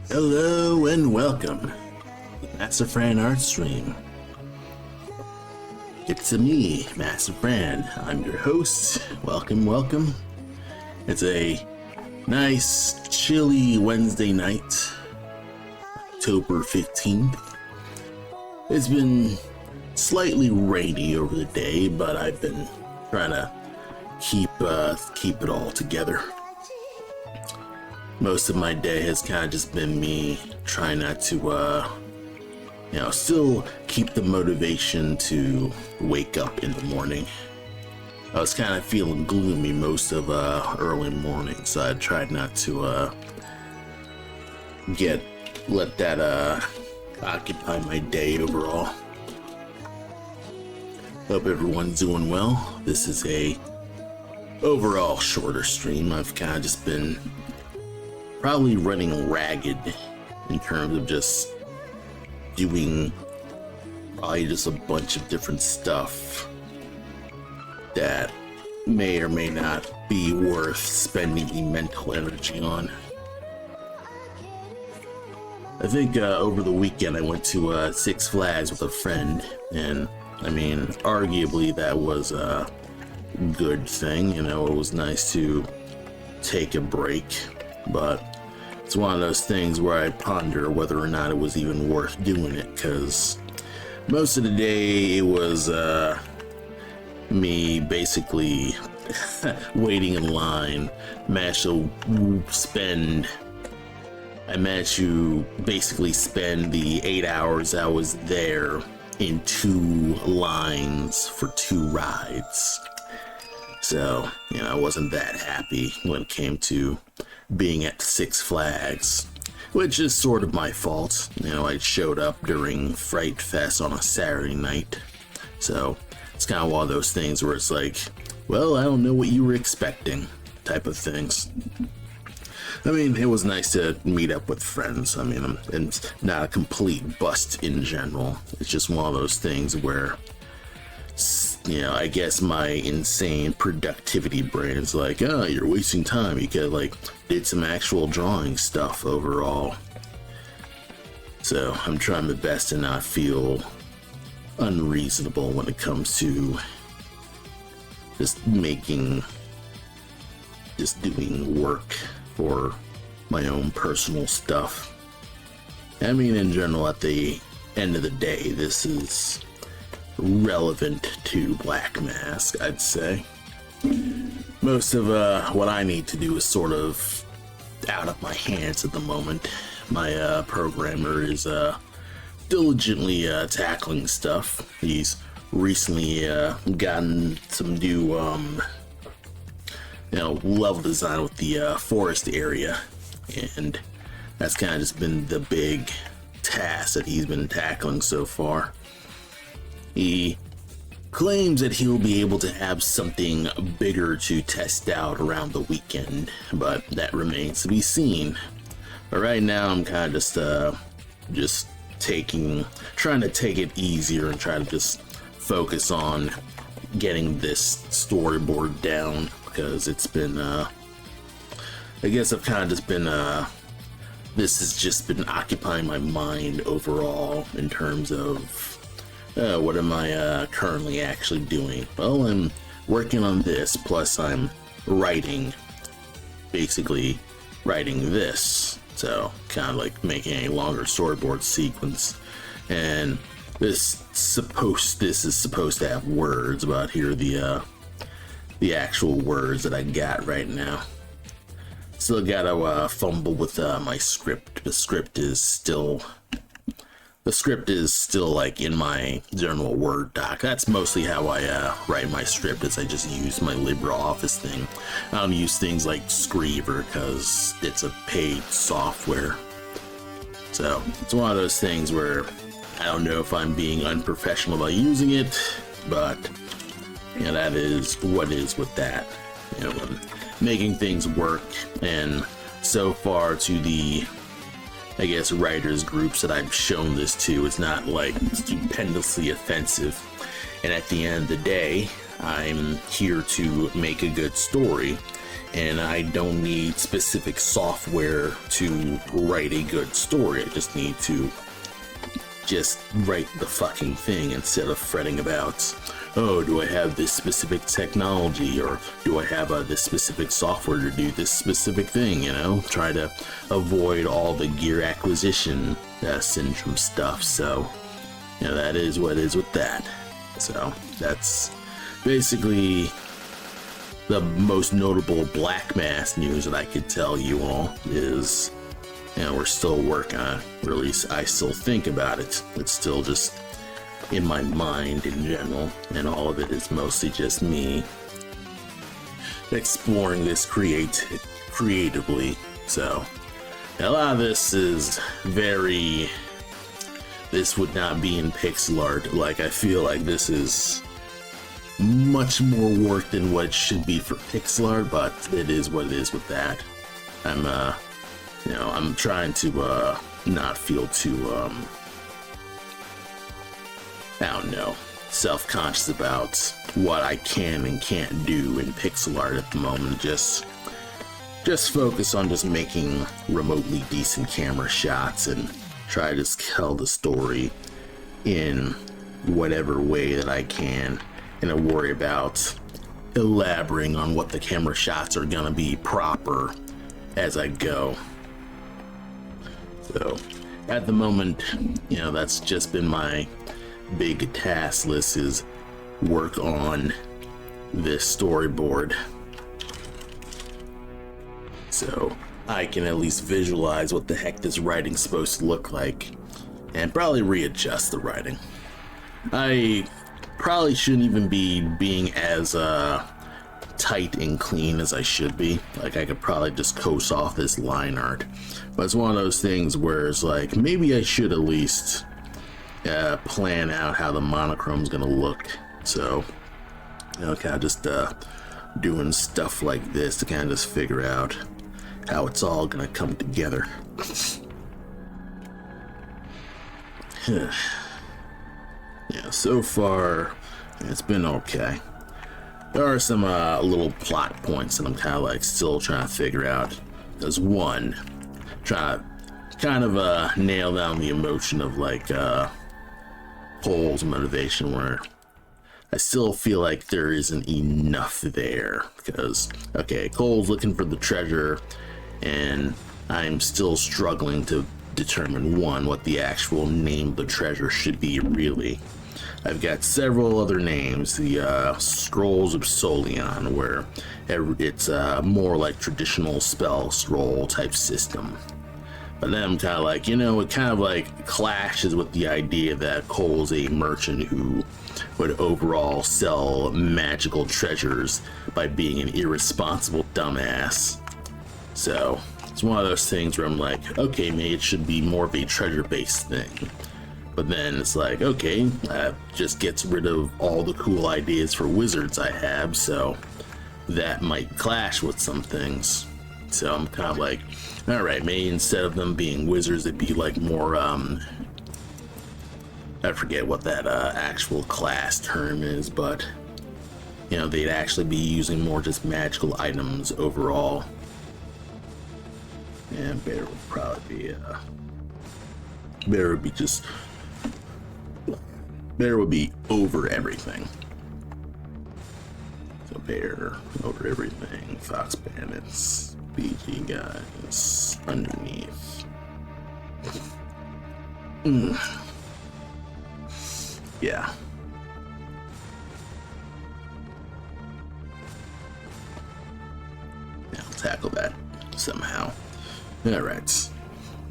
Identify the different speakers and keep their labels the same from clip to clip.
Speaker 1: Hello and welcome to Master Fran Art Stream. It's me, Master Fran. I'm your host. Welcome. It's a nice, chilly Wednesday night, October 15th. It's been slightly rainy over the day, but I've been trying to keep it all together. Most of my day has kind of just been me trying not to, still keep the motivation to wake up in the morning. I was kind of feeling gloomy most of early morning, so I tried not to let that occupy my day overall. Hope everyone's doing well. This is a overall shorter stream. I've kind of just been probably running ragged in terms of just doing probably just a bunch of different stuff that may or may not be worth spending the mental energy on. I think over the weekend I went to Six Flags with a friend, and I mean, arguably that was a good thing. You know, it was nice to take a break, but it's one of those things where I ponder whether or not it was even worth doing it, because most of the day it was me basically waiting in line. I managed to basically spend the 8 hours I was there in 2 lines for 2 rides. So, I wasn't that happy when it came to being at Six Flags, which is sort of my fault. I showed up during Fright Fest on a Saturday night, so it's kind of one of those things where it's like, well, I don't know what you were expecting type of things. I mean, it was nice to meet up with friends. I mean, it's not a complete bust in general. It's just one of those things where, I guess my insane productivity brain is like, oh, you're wasting time. You could did some actual drawing stuff overall. So I'm trying my best to not feel unreasonable when it comes to just doing work for my own personal stuff. I mean, in general, at the end of the day, this is relevant to Black Mask, I'd say. Most of what I need to do is sort of out of my hands at the moment. My programmer is diligently tackling stuff. He's recently gotten some new level design with the forest area, and that's kind of just been the big task that he's been tackling so far. He claims that he'll be able to have something bigger to test out around the weekend, but that remains to be seen. But right now I'm kind of just trying to take it easier and try to just focus on getting this storyboard down, because it's been I guess I've kind of just been this has just been occupying my mind overall in terms of what am I currently actually doing. Well, I'm working on this, plus I'm basically writing this, so kind of like making a longer storyboard sequence. And this is supposed to have words, but here are the actual words that I got right now. Still gotta fumble with my script. The script is still like in my general Word doc. That's mostly how I write my script, is I just use my LibreOffice thing. I don't use things like Scrivener because it's a paid software. So it's one of those things where I don't know if I'm being unprofessional by using it, but that is what is with that. I'm making things work, and so far to the writers groups that I've shown this to, it's not like stupendously offensive. And at the end of the day, I'm here to make a good story. and I don't need specific software to write a good story. I just need to just write the fucking thing instead of fretting about, oh, do I have this specific technology, or do I have this specific software to do this specific thing, you know? Try to avoid all the gear acquisition syndrome stuff. So, you know, that is what it is with that. So that's basically the most notable Black Mass news that I could tell you all is, you know, we're still working on it. Or at least I still think about it. It's still just in my mind in general, and all of it is mostly just me exploring this creatively. So a lot of this is this would not be in pixel art. Like, I feel like this is much more work than what it should be for pixel art, but it is what it is with that. I'm you know, I'm trying to not feel too I don't know, self-conscious about what I can and can't do in pixel art at the moment. Just focus on just making remotely decent camera shots and try to just tell the story in whatever way that I can, and I worry about elaborating on what the camera shots are gonna be proper as I go. So at the moment, you know, that's just been my big task list, is work on this storyboard, so I can at least visualize what the heck this writing's supposed to look like, and probably readjust the writing. I probably shouldn't even be being as tight and clean as I should be. Like, I could probably just coast off this line art, but it's one of those things where it's like, maybe I should at least plan out how the monochrome's gonna look. So, you know, kind of just doing stuff like this to kind of just figure out how it's all gonna come together. Yeah, so far it's been okay. There are some little plot points that I'm kind of like still trying to figure out. There's one, trying to kind of nail down the emotion of like Cole's motivation, where I still feel like there isn't enough there. Because, okay, Cole's looking for the treasure, and I'm still struggling to determine, one, what the actual name of the treasure should be really. I've got several other names, the Scrolls of Solion, where it's more like traditional spell scroll type system. But then I'm kind of like, you know, it kind of like clashes with the idea that Cole's a merchant who would overall sell magical treasures by being an irresponsible dumbass. So it's one of those things where I'm like, okay, maybe it should be more of a treasure-based thing. But then it's like, okay, that just gets rid of all the cool ideas for wizards I have, so that might clash with some things. So I'm kind of like, all right, maybe instead of them being wizards, it'd be like more, I forget what that actual class term is, but, you know, they'd actually be using more just magical items overall. And bear would probably be, bear would be over everything. So bear over everything, fox bandits, BG guys underneath. Yeah. Yeah, I'll tackle that somehow. Alright.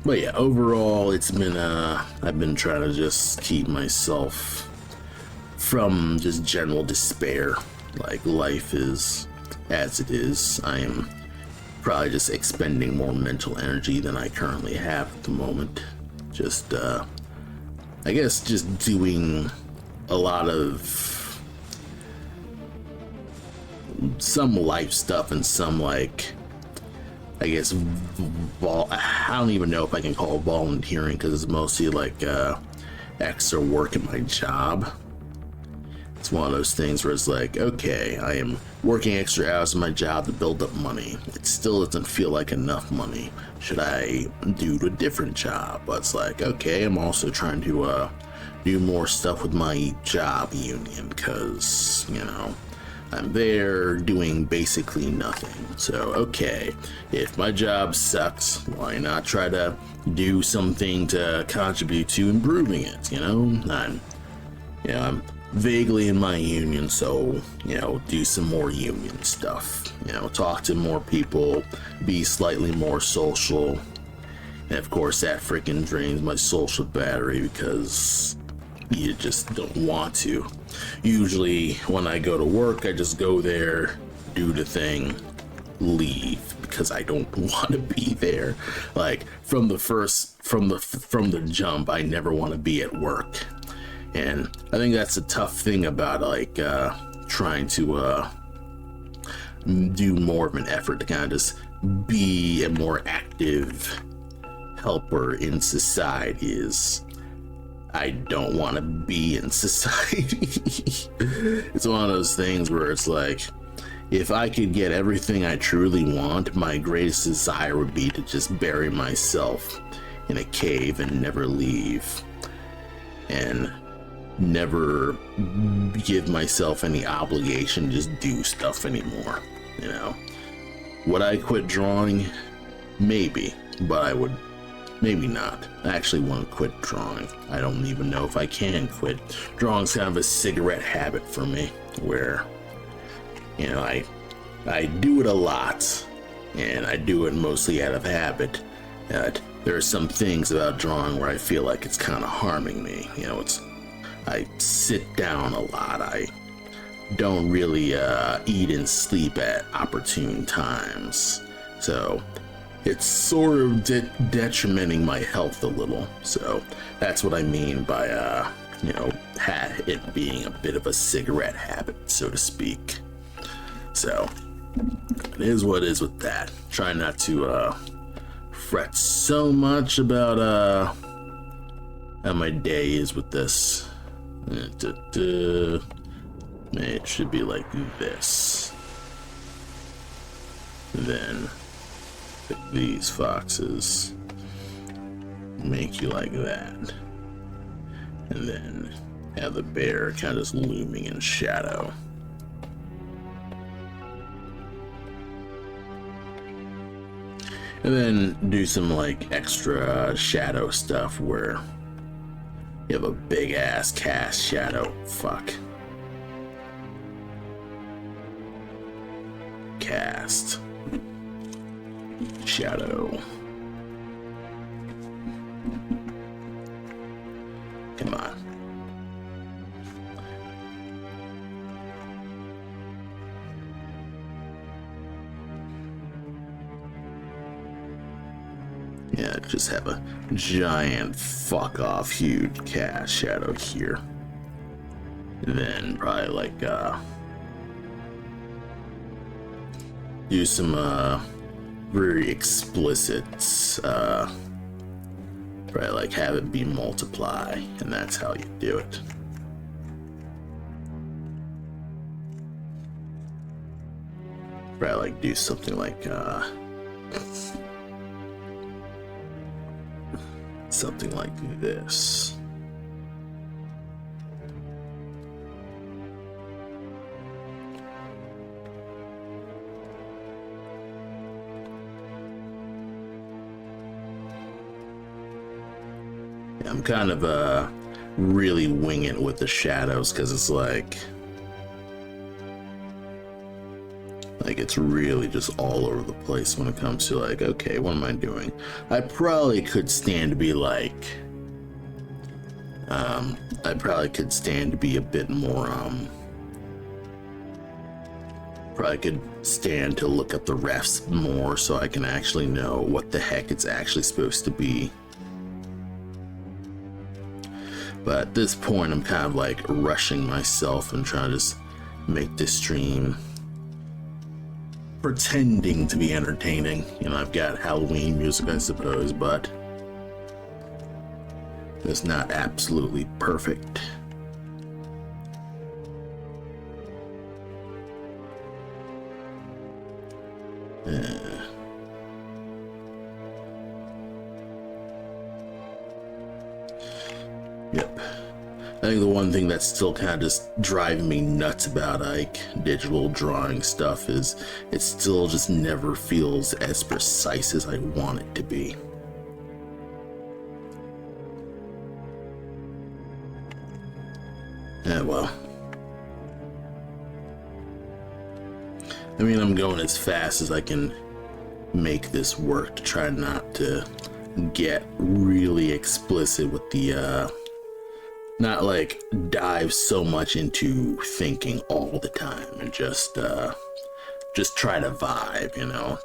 Speaker 1: But yeah, overall, it's been, I've been trying to just keep myself from just general despair. Like, life is as it is. I am probably just expending more mental energy than I currently have at the moment. Just, I guess just doing a lot of some life stuff and some, like, I guess, I don't even know if I can call it volunteering, because it's mostly like extra work at my job. It's one of those things where it's like, okay, I am working extra hours in my job to build up money. It still doesn't feel like enough money. Should I do a different job? But it's like, okay, I'm also trying to do more stuff with my job union because, you know, I'm there doing basically nothing. So, okay, if my job sucks, why not try to do something to contribute to improving it, you know? I'm vaguely in my union, so, you know, do some more union stuff. You know, talk to more people, be slightly more social. And of course, that freaking drains my social battery because you just don't want to. Usually, when I go to work, I just go there, do the thing, leave because I don't want to be there. Like from the jump, I never want to be at work. And I think that's a tough thing about like trying to do more of an effort to kind of just be a more active helper in society. Is I don't want to be in society. It's one of those things where it's like, if I could get everything I truly want, my greatest desire would be to just bury myself in a cave and never leave. And never give myself any obligation to just do stuff anymore, you know. Would I quit drawing? Maybe, but I would maybe not. I actually want to quit drawing. I don't even know if I can quit. Drawing's kind of a cigarette habit for me, where, you know, I do it a lot, and I do it mostly out of habit. But there are some things about drawing where I feel like it's kind of harming me. You know, I sit down a lot. I don't really eat and sleep at opportune times. So it's sort of detrimenting my health a little. So that's what I mean by, you know, it being a bit of a cigarette habit, so to speak. So it is what it is with that. Try not to fret so much about how my day is with this. It should be like this. Then pick these foxes, make you like that, and then have the bear kind of just looming in shadow. And then do some like extra shadow stuff where you have a big ass cast shadow. Fuck. Cast. Shadow. Come on. Yeah, just have a giant fuck off huge cast shadow here. And then probably like do some very explicit probably like have it be multiply, and that's how you do it. Probably like do something like something like this. I'm kind of really winging it with the shadows because it's like it's really just all over the place when it comes to like, okay, what am I doing? I probably could stand to be like I probably could stand to be a bit more probably could stand to look up the refs more so I can actually know what the heck it's actually supposed to be. But at this point, I'm kind of like rushing myself and trying to just make this stream pretending to be entertaining. You know, I've got Halloween music, I suppose, but it's not absolutely perfect. Yep. I think the one thing that's still kind of just driving me nuts about like digital drawing stuff is it still just never feels as precise as I want it to be. Well. I mean, I'm going as fast as I can make this work to try not to get really explicit with the, not like dive so much into thinking all the time and just try to vibe, you know?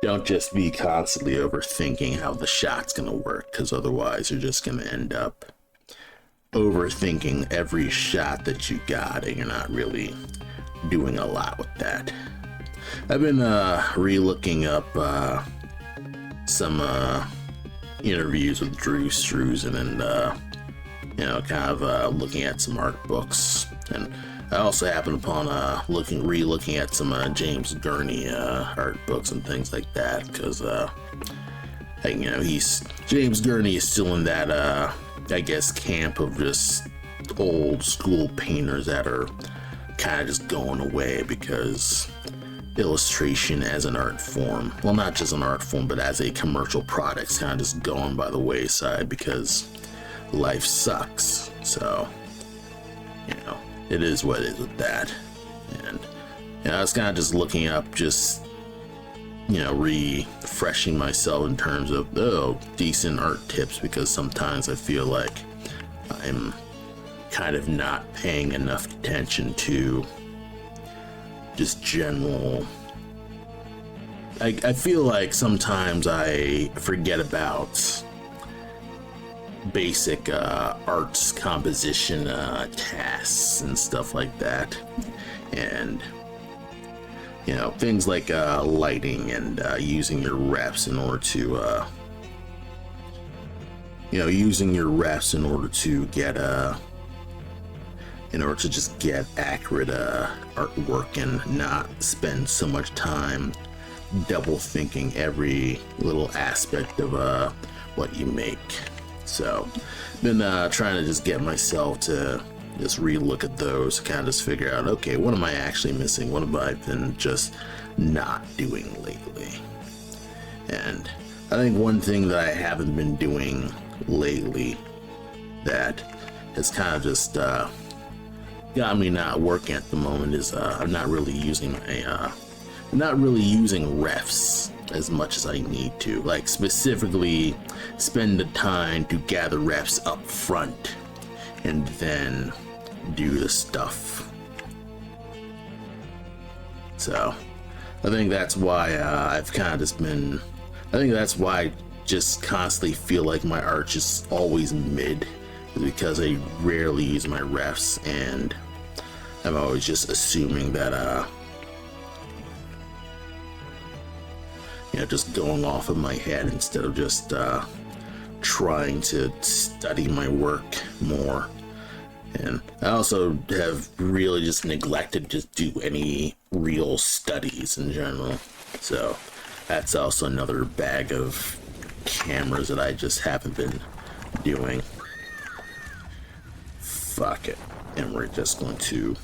Speaker 1: Don't just be constantly overthinking how the shot's gonna work, because otherwise you're just gonna end up overthinking every shot that you got and you're not really doing a lot with that. I've been re-looking up some interviews with Drew Struzan and you know, kind of looking at some art books, and I also happened upon re-looking at some James Gurney art books and things like that, because you know, James Gurney is still in that I guess camp of just old school painters that are kind of just going away because illustration as an art form, well, not just an art form, but as a commercial product, is kind of just going by the wayside because life sucks. So, you know, it is what it is with that. And you know, I was kind of just looking up, just, you know, refreshing myself in terms of decent art tips, because sometimes I feel like I'm kind of not paying enough attention to just general. I feel like sometimes I forget about basic arts composition tasks and stuff like that, and you know, things like lighting and using your reps in order to you know, using your reps in order to get in order to just get accurate artwork and not spend so much time double thinking every little aspect of what you make. So been trying to just get myself to just re-look at those, kind of just figure out, okay, what am I actually missing? What have I been just not doing lately? And I think one thing that I haven't been doing lately that has kind of just got me not working at the moment is I'm not really using refs as much as I need to. Like, specifically spend the time to gather refs up front and then do the stuff. So I think that's why I've kind of just been, I think that's why I just constantly feel like my art is always mid, because I rarely use my refs, and I'm always just assuming that you know, just going off of my head instead of just trying to study my work more. And I also have really just neglected to do any real studies in general, so that's also another bag of cameras that I just haven't been doing. Fuck it. And we're just going to,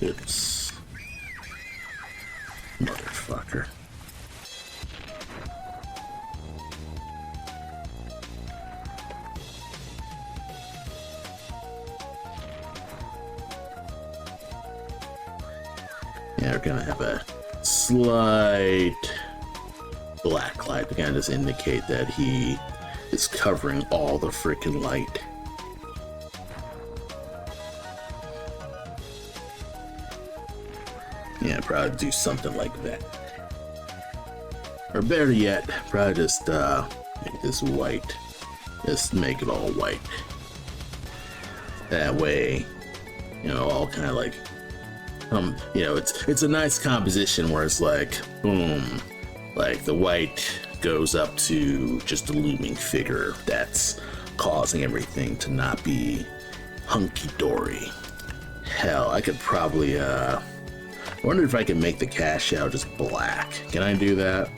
Speaker 1: oops, motherfucker. Yeah, we're gonna have a slight black light to kind of just indicate that he is covering all the freaking light. Yeah, probably do something like that. Or better yet, probably just make this white. Just make it all white. That way, you know, all kind of like, you know, it's a nice composition where it's like, boom, like the white goes up to just a looming figure that's causing everything to not be hunky-dory. Hell, I could probably I wonder if I can make the cash out just black. Can I do that?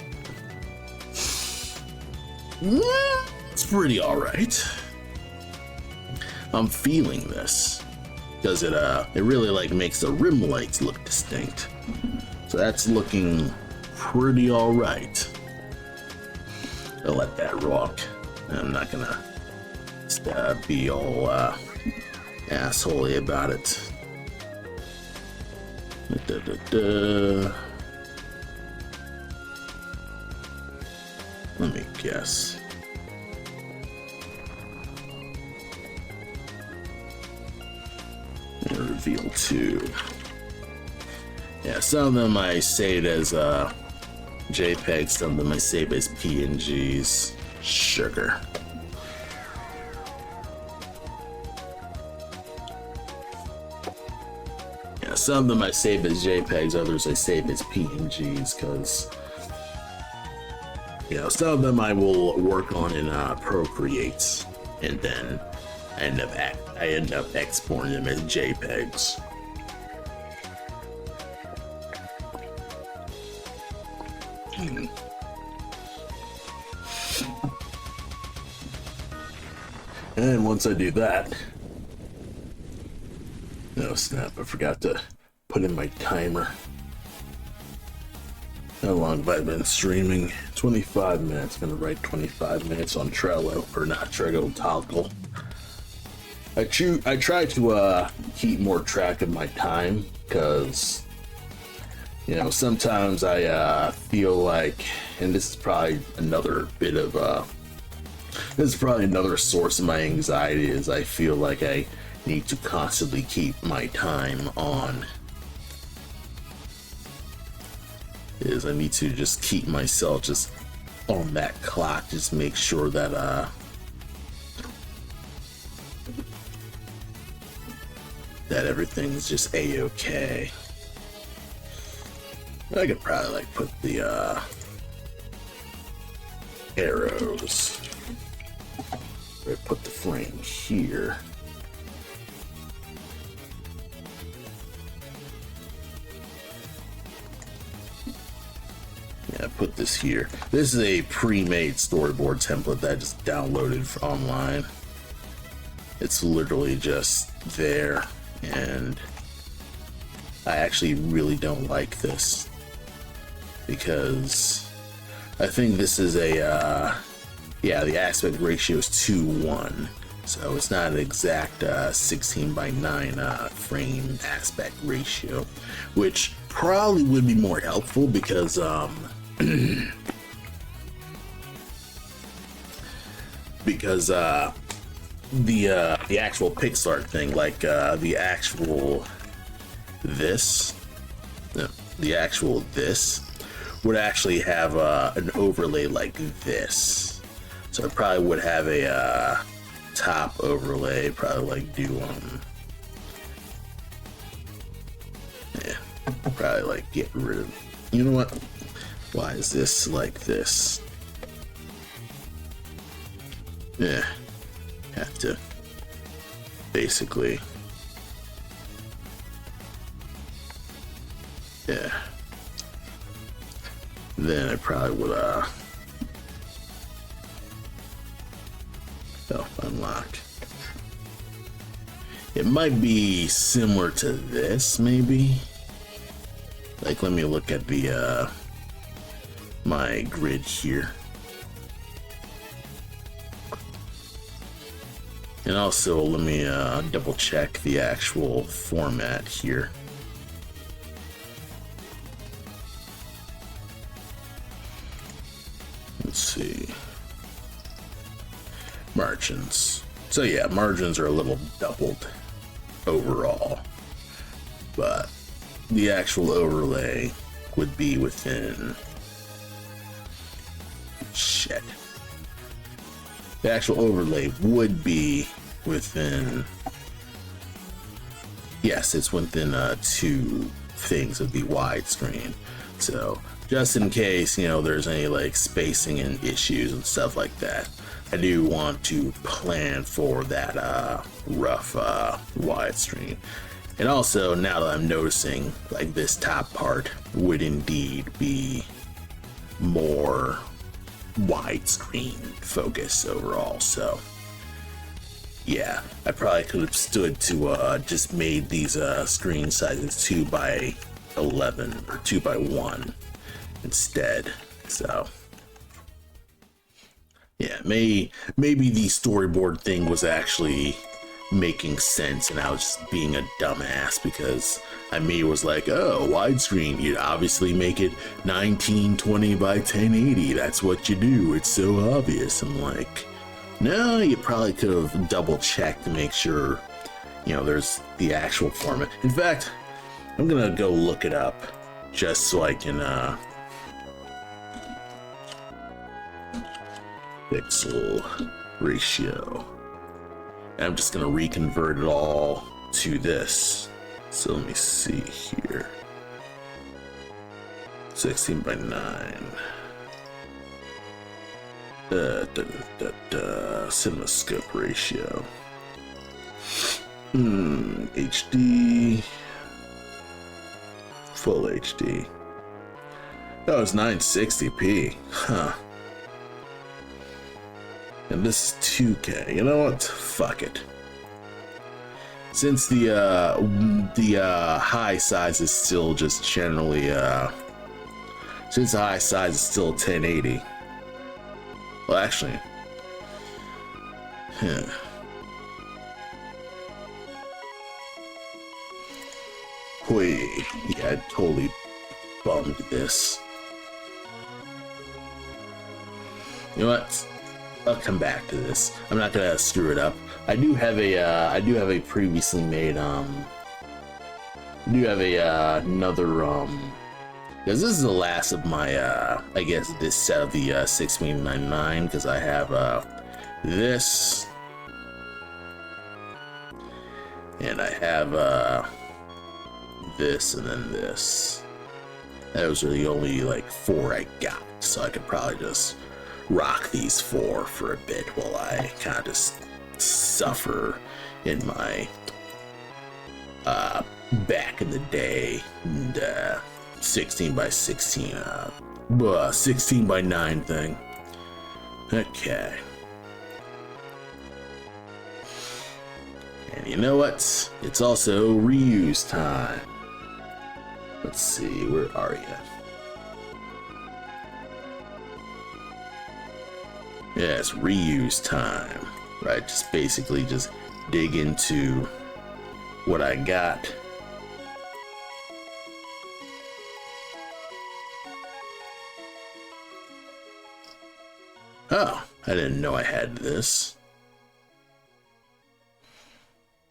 Speaker 1: It's pretty alright. I'm feeling this. Because it really like makes the rim lights look distinct. So that's looking pretty alright. I'll let that rock. I'm not gonna be all assholey about it. Let me guess. Reveal 2. Yeah, some of them I saved as JPEGs, some of them I saved as PNGs. Sugar. Yeah, some of them I saved as JPEGs, others I saved as PNGs, because you know, some of them I will work on in Procreate, and then I end up exporting them as JPEGs. And once I do that, oh snap, I forgot to put in my timer. How long have I been streaming? 25 minutes. Gonna write 25 minutes on Trello, or not Trello, Toggle. I try to keep more track of my time, because you know, sometimes I feel like, and this is probably another bit of this is probably another source of my anxiety, is I feel like I need to constantly keep my time on. I need to just keep myself just on that clock, just make sure that that everything's just a-okay. I could probably like put the arrows, or put the frame here. Yeah, put this here. This is a pre-made storyboard template that I just downloaded online. It's literally just there, and I actually really don't like this, because I think this is a yeah, the aspect ratio is 2:1, so it's not an exact 16:9 frame aspect ratio, which probably would be more helpful, because because the actual pixel thing, like the actual this would actually have an overlay like this. So it probably would have a top overlay, probably like do yeah, probably like get rid of, you know what? Why is this like this? Yeah, have to basically, yeah. Then I probably would unlock. It might be similar to this, maybe. Like, let me look at the my grid here. And also, let me double check the actual format here. Let's see. Margins. So yeah, margins are a little doubled overall, but the actual overlay would be within, shit. The actual overlay would be within, yes, it's within 2 things of the widescreen. So just in case, you know, there's any like spacing and issues and stuff like that, I do want to plan for that rough widescreen. And also, now that I'm noticing, like, this top part would indeed be more widescreen focus overall. So yeah, I probably could have stood to just made these screen sizes 2x11 or 2x1 instead. So yeah, maybe the storyboard thing was actually making sense and I was just being a dumbass, because I was like, oh, widescreen, you'd obviously make it 1920 by 1080. That's what you do. It's so obvious. I'm like, no, you probably could have double checked to make sure, you know, there's the actual format. In fact, I'm gonna go look it up just so I can pixel ratio. And I'm just gonna reconvert it all to this. So let me see here. 16 by 9. CinemaScope ratio. HD. Full HD. Oh, it's 960p. Huh. And this is 2K. You know what? Fuck it. Since the high size is still just generally since the high size is still 1080. Well, actually, yeah, I totally bummed this. You know what? I'll come back to this. I'm not gonna screw it up. I do have a previously made another because this is the last of my I guess this set of the 1699, because I have this, and I have this, and then this. Those are the only like 4 I got, so I could probably just rock these 4 for a bit while I kind of just suffer in my back in the day and 16 by 16 16 by 9 thing. Okay, and you know what, it's also reuse time. Let's see, where are you? Yeah, it's reuse time, right? Just basically just dig into what I got. Oh, I didn't know I had this.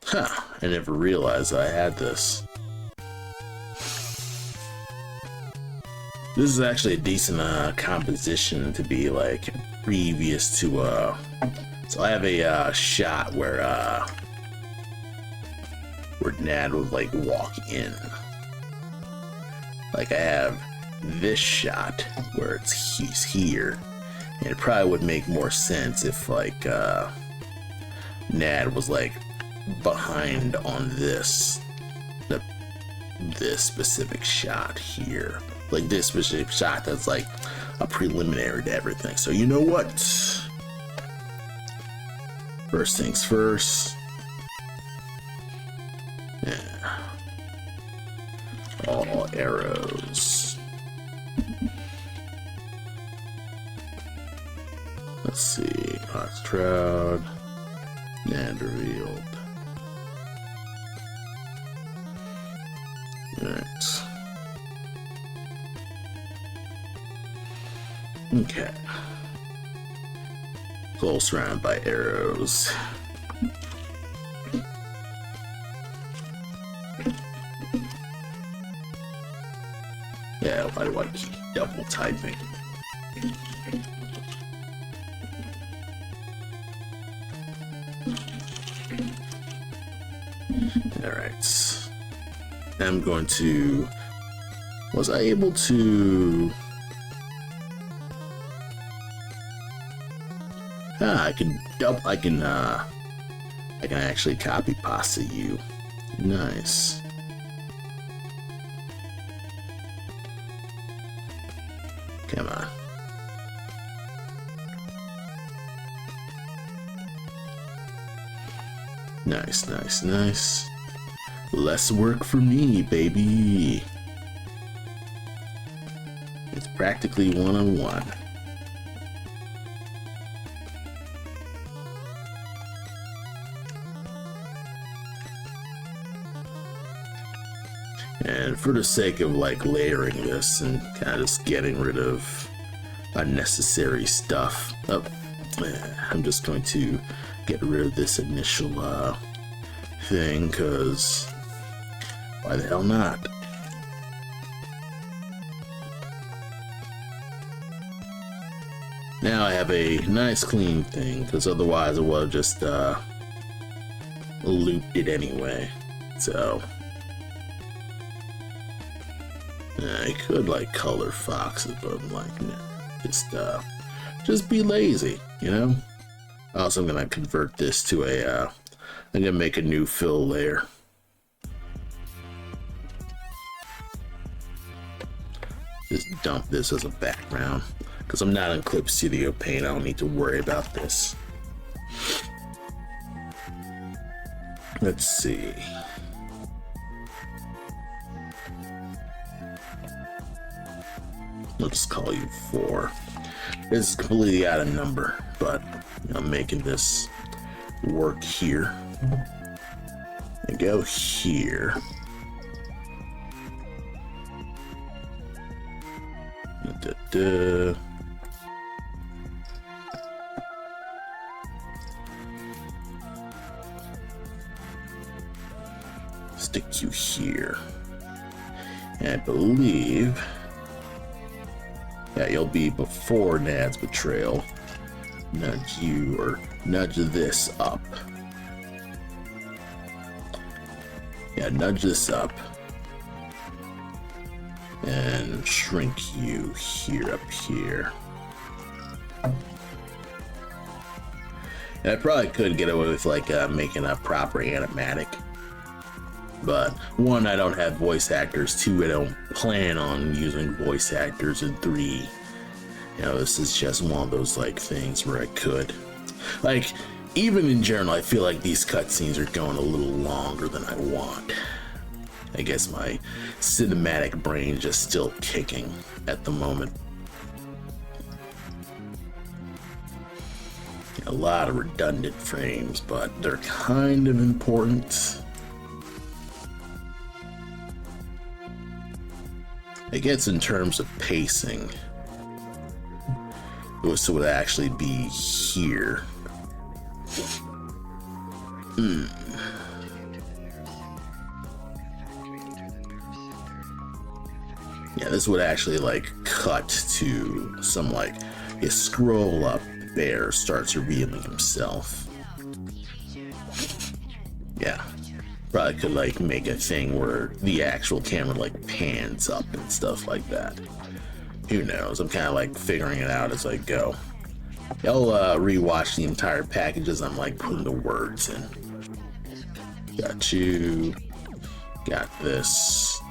Speaker 1: Huh, I never realized I had this. This is actually a decent composition to be like previous to so I have a shot where Nad would like walk in. Like I have this shot where he's here, and it probably would make more sense if like Nad was like behind on this specific shot here. Like this specific shot that's like a preliminary to everything. So you know what? First things first. Yeah. All arrows. Let's see. Ox Shroud. And revealed. Alright. Okay. Close surrounded by arrows. Yeah, why do I keep double typing? Alright. I'm going to... Was I able to... I can actually copy pasta you Nice. Come on. Nice, nice, nice. Less work for me, baby. It's practically one-on-one. And for the sake of like layering this and kind of just getting rid of unnecessary stuff, I'm just going to get rid of this initial thing, because why the hell not? Now I have a nice clean thing, because otherwise I would have just looped it anyway. So I could like color foxes, but I'm like, nah, just be lazy, you know? Also, I'm gonna convert this to a I'm gonna make a new fill layer. Just dump this as a background, because I'm not in Clip Studio Paint. I don't need to worry about this. Let's see. Let's call you 4. This is completely out of number, but I'm making this work here. And go here. Stick you here. And I believe, yeah, you'll be before Nad's betrayal. Nudge you, or nudge this up. Yeah, nudge this up. And shrink you here, up here. And I probably could get away with like making a proper animatic. But 1, I don't have voice actors. 2, I don't plan on using voice actors. And 3, you know, this is just one of those like things where I could. Like, even in general, I feel like these cutscenes are going a little longer than I want. I guess my cinematic brain just still kicking at the moment. A lot of redundant frames, but they're kind of important. I guess in terms of pacing, this would actually be here. Yeah, this would actually like cut to some like, you scroll up, bear starts revealing himself. Yeah, probably could like make a thing where the actual camera like pans up and stuff like that. Who knows? I'm kind of like figuring it out as I go. I'll rewatch the entire package as I'm like putting the words in. Got you. Got this.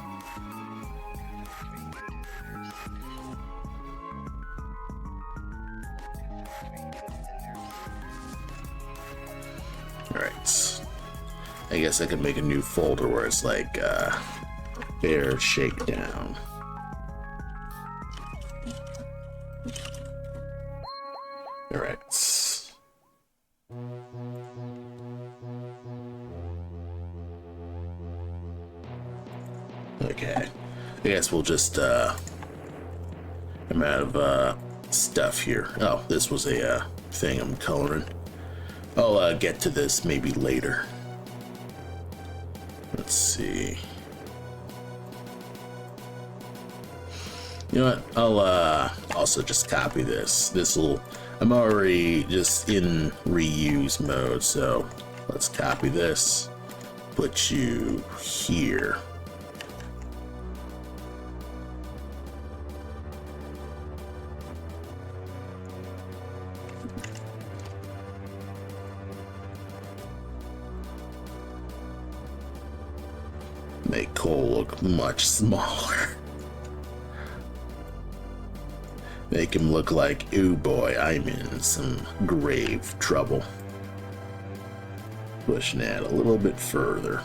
Speaker 1: Alright. I guess I could make a new folder where it's like bear shakedown. Alright. Okay. I guess we'll just I'm out of stuff here. Oh, this was a thing I'm coloring. I'll get to this maybe later. Let's see. You know what? I'll also just copy this. I'm already just in reuse mode, so let's copy this. Put you here. make Cole look much smaller. Make him look like, ooh boy, I'm in some grave trouble. Pushing that a little bit further.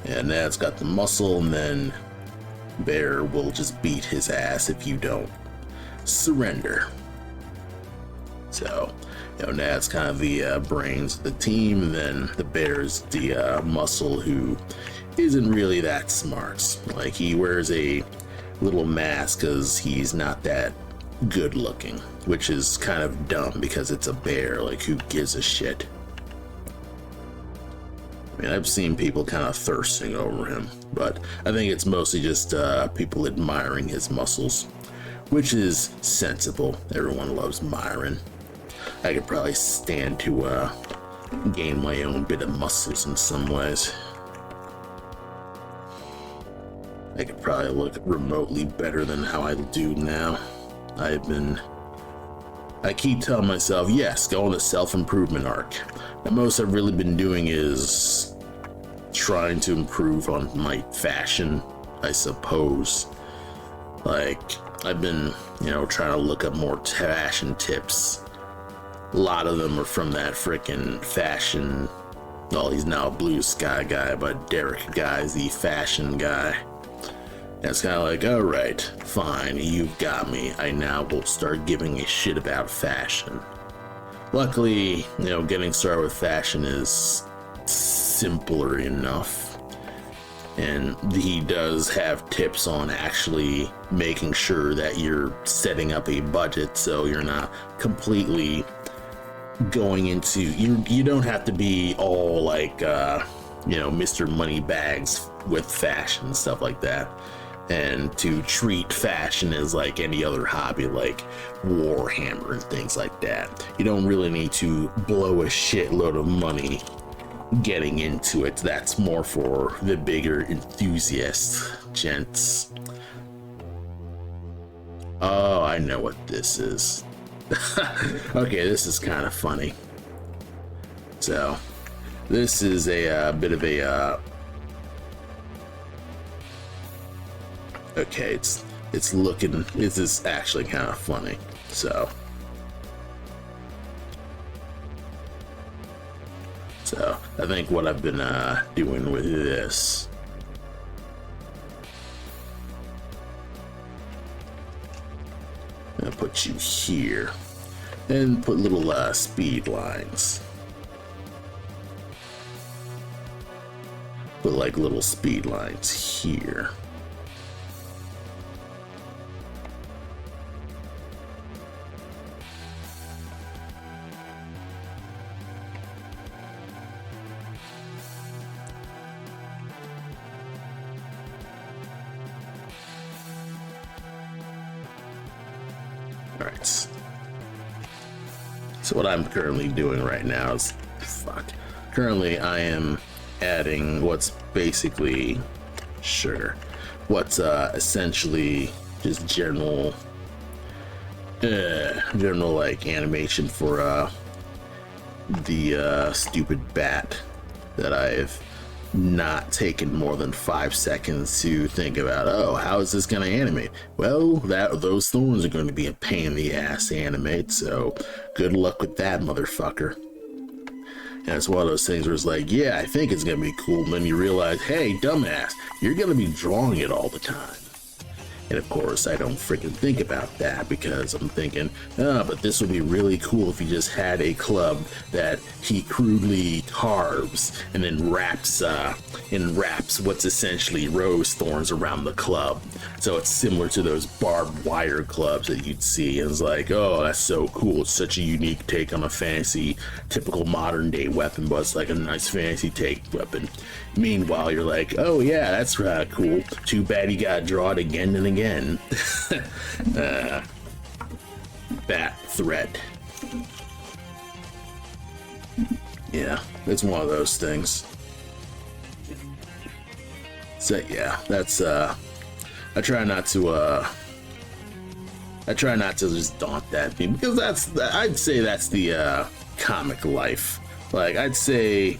Speaker 1: And now it's got the muscle, and then Bear will just beat his ass if you don't surrender. So, now it's kind of the brains of the team, and then the Bear's the muscle who isn't really that smart. Like, he wears a little mask because he's not that good looking, which is kind of dumb because it's a bear. Like, who gives a shit? I mean, I've seen people kind of thirsting over him, but I think it's mostly just people admiring his muscles, which is sensible. Everyone loves Myron. I could probably stand to gain my own bit of muscles in some ways. I could probably look remotely better than how I do now. I keep telling myself, yes, go on the self-improvement arc. The most I've really been doing is trying to improve on my fashion, I suppose. Like, I've been, trying to look up more fashion tips. A lot of them are from that frickin' fashion. Well, he's now a Blue Sky guy, but Derek guy's the fashion guy. And it's kind of like, all right, fine, you've got me. I now will start giving a shit about fashion. Luckily, getting started with fashion is simpler enough. And he does have tips on actually making sure that you're setting up a budget so you're not completely going into, you don't have to be all like, Mr. Moneybags with fashion and stuff like that. And to treat fashion as like any other hobby, like Warhammer and things like that. You don't really need to blow a shitload of money getting into it. That's more for the bigger enthusiast gents. Oh, I know what this is. Okay, this is kind of funny. So, this is a bit of a okay, it's looking, this is actually kind of funny. So I think what I've been doing with this, I'm gonna put you here and put little speed lines. Put like little speed lines here. Alright. So what I'm currently doing right now is, currently I am adding what's basically sugar. What's essentially just general like animation for the stupid bat that I've not taken more than 5 seconds to think about. Oh, how is this going to animate? Well, those thorns are going to be a pain in the ass to animate, so good luck with that, motherfucker. And it's one of those things where it's like, yeah, I think it's going to be cool, and then you realize, hey, dumbass, you're going to be drawing it all the time. And of course, I don't freaking think about that because I'm thinking, but this would be really cool if he just had a club that he crudely carves and then wraps what's essentially rose thorns around the club. So it's similar to those barbed wire clubs that you'd see. And it's like, oh, that's so cool. It's such a unique take on a fancy, typical modern day weapon, but it's like a nice fancy take weapon. Meanwhile, you're like, oh yeah, that's cool. Too bad you gotta draw it again and again. Bat threat. Yeah, it's one of those things. So yeah, that's I try not to just daunt that thing because I'd say that's the comic life like, I'd say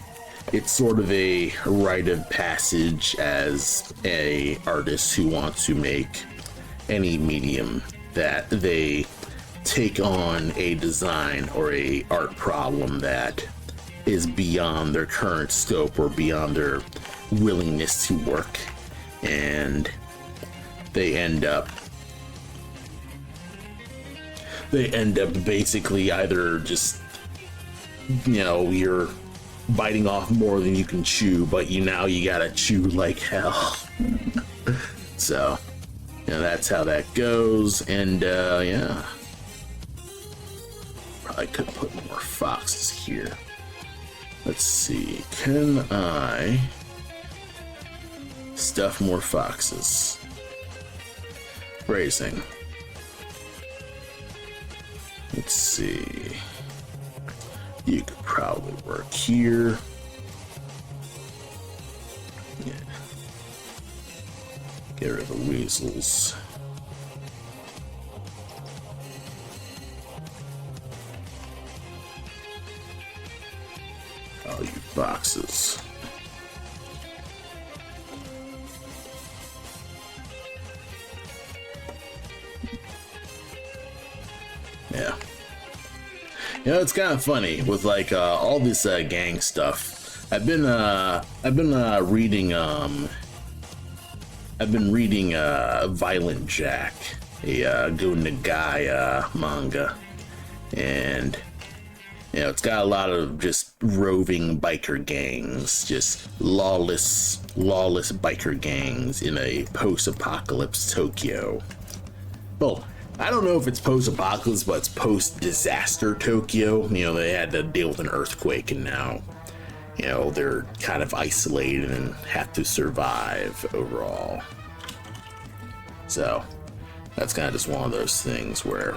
Speaker 1: it's sort of a rite of passage as a artist who wants to make any medium, that they take on a design or a art problem that is beyond their current scope or beyond their willingness to work, and they end up basically either just, you know, you're biting off more than you can chew, but you gotta chew like hell. So, you know, that's how that goes. And yeah, probably could put more foxes here. Let's see, can I stuff more foxes? Raising. Let's see. You could probably work here. Yeah. Get rid of the weasels. Oh, you boxes. Yeah. You know, it's kind of funny with like all this gang stuff. I've been reading Violent Jack, a Go Nagai manga, and you know, it's got a lot of just roving biker gangs, just lawless biker gangs in a post-apocalypse Tokyo. Well, I don't know if it's post-apocalypse, but it's post-disaster Tokyo. You know, they had to deal with an earthquake, and now, you know, they're kind of isolated and have to survive overall. So, that's kind of just one of those things where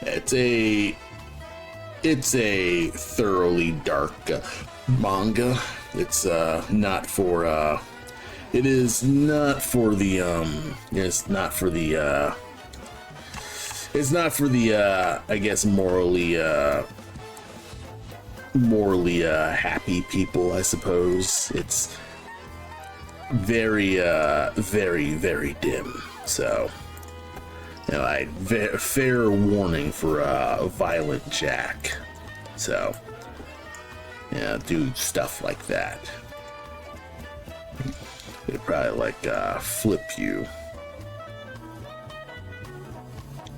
Speaker 1: it's a thoroughly dark manga. It's not for it is not for the I guess morally happy people, I suppose. It's very very dim. So, you know, fair warning for Violent Jack. So, yeah, do stuff like that. They'd probably like flip you.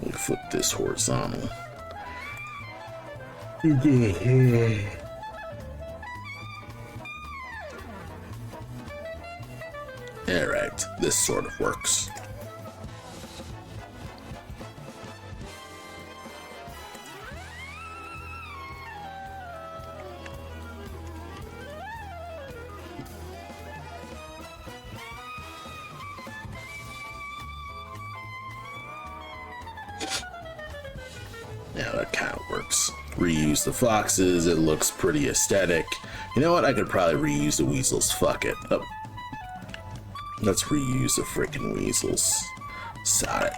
Speaker 1: We'll flip this horizontal. Alright, this sort of works. Yeah, that kind of works. Reuse the foxes, it looks pretty aesthetic. You know what, I could probably reuse the weasels, fuck it. Oh. Let's reuse the freaking weasels. Sod it.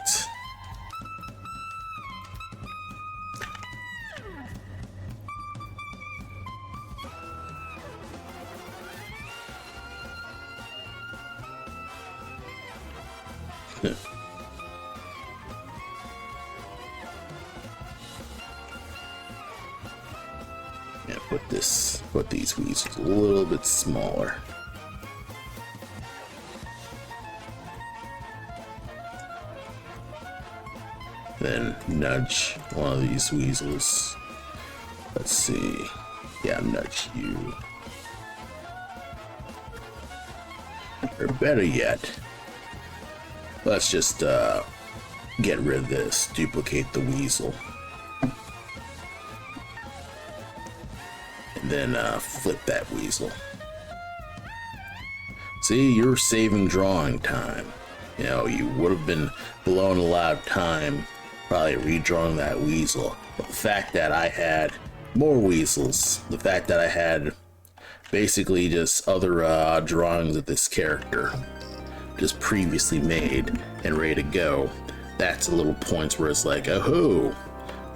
Speaker 1: Yeah, put these weasels a little bit smaller. Then nudge one of these weasels. Let's see. Yeah, nudge you. Or better yet, let's just get rid of this. Duplicate the weasel. And then flip that weasel. See, you're saving drawing time. You know, you would have been blowing a lot of time probably redrawing that weasel. But the fact that I had more weasels, the fact that I had basically just other drawings of this character just previously made and ready to go, that's a little points where it's like, oh,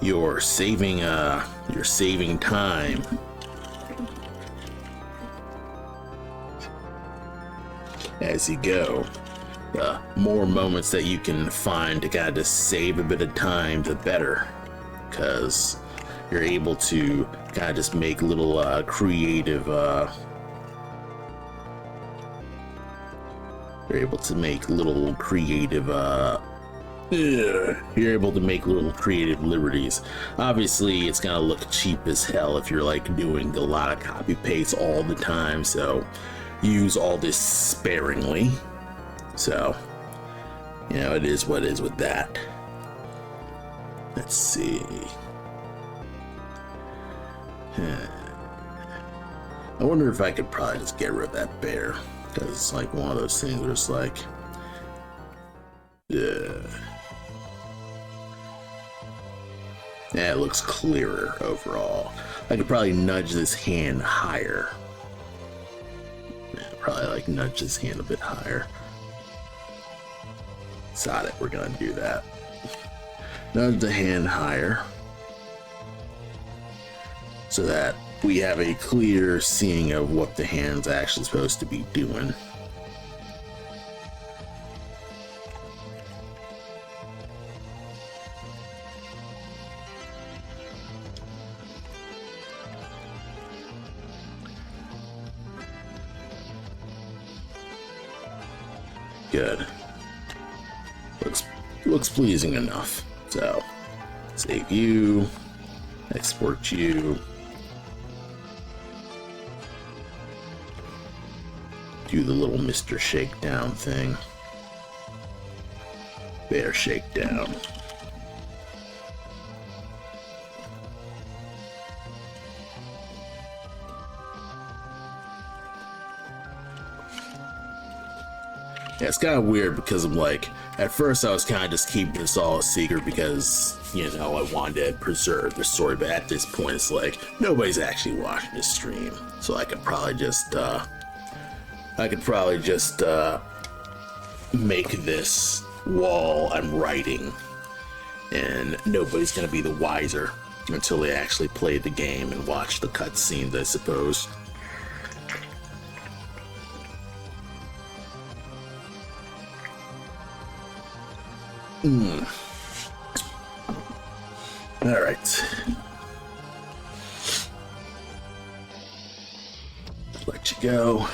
Speaker 1: you're saving time. As you go, the more moments that you can find to kind of just save a bit of time, the better, because you're able to kind of just make little creative you're able to make little creative liberties. Obviously it's gonna look cheap as hell if you're like doing a lot of copy paste all the time, so use all this sparingly. So, you know, it is what it is with that. Let's see. I wonder if I could probably just get rid of that bear, because it's like one of those things where it's like, yeah, it looks clearer overall. I could probably nudge this hand higher. Yeah, probably like nudge this hand a bit higher. Got it, we're gonna do that. Nudge the hand higher so that we have a clear seeing of what the hand's actually supposed to be doing. Good. Looks pleasing enough. So, save you, export you, do the little Mr. Shakedown thing. Bear Shakedown. Yeah, it's kind of weird because I'm like, at first I was kind of just keeping this all a secret because, you know, I wanted to preserve the story, but at this point it's like, nobody's actually watching this stream. So I could probably just, make this while I'm writing, and nobody's gonna be the wiser until they actually play the game and watch the cutscenes, I suppose. All right. Let you go.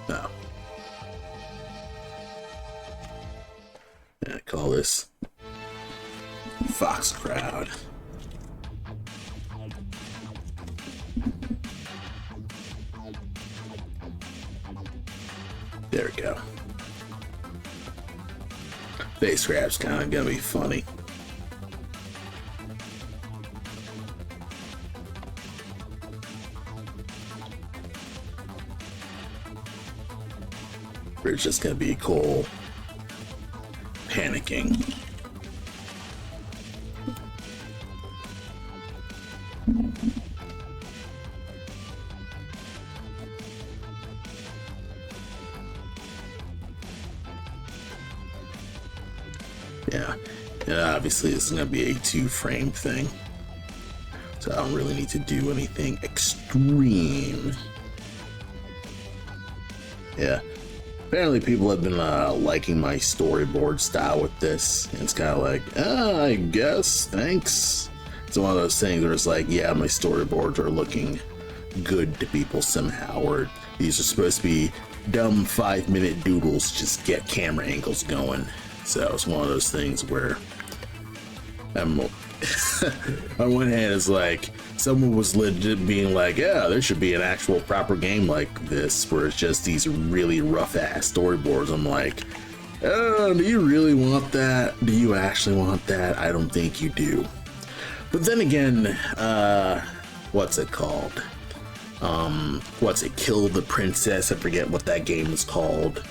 Speaker 1: No. I call this Fox Crowd. There we go. Face grab's kind of gonna be funny. It's just gonna be Cole panicking. Yeah, and obviously this is gonna be a 2-frame thing, so I don't really need to do anything extreme. Yeah. Apparently people have been liking my storyboard style with this, and it's kind of like, I guess, thanks. It's one of those things where it's like, yeah, my storyboards are looking good to people somehow, or these are supposed to be dumb 5-minute doodles, just get camera angles going. So it's one of those things where I'm on one hand it's like someone was legit being like, yeah, there should be an actual proper game like this where it's just these really rough ass storyboards. I'm like, oh, do you really want that? Do you actually want that? I don't think you do. But then again, what's it called? Kill the Princess? I forget what that game is called.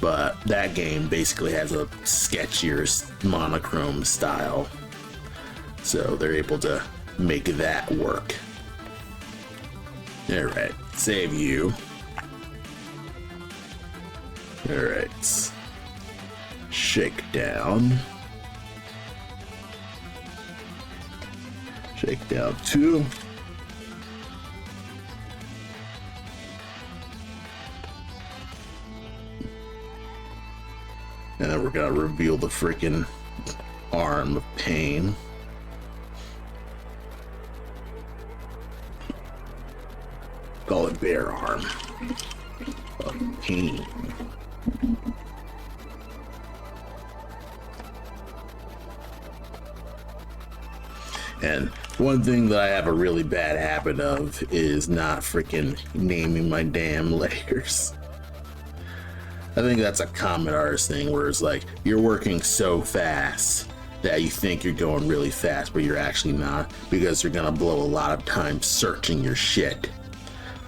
Speaker 1: But that game basically has a sketchier monochrome style. So they're able to make that work. Alright, save you. Alright. Shakedown. take down 2. And then we're gonna reveal the freaking arm of pain. Call it bear arm of pain. And one thing that I have a really bad habit of is not freaking naming my damn layers. I think that's a common artist thing where it's like you're working so fast that you think you're going really fast, but you're actually not, because you're gonna blow a lot of time searching your shit.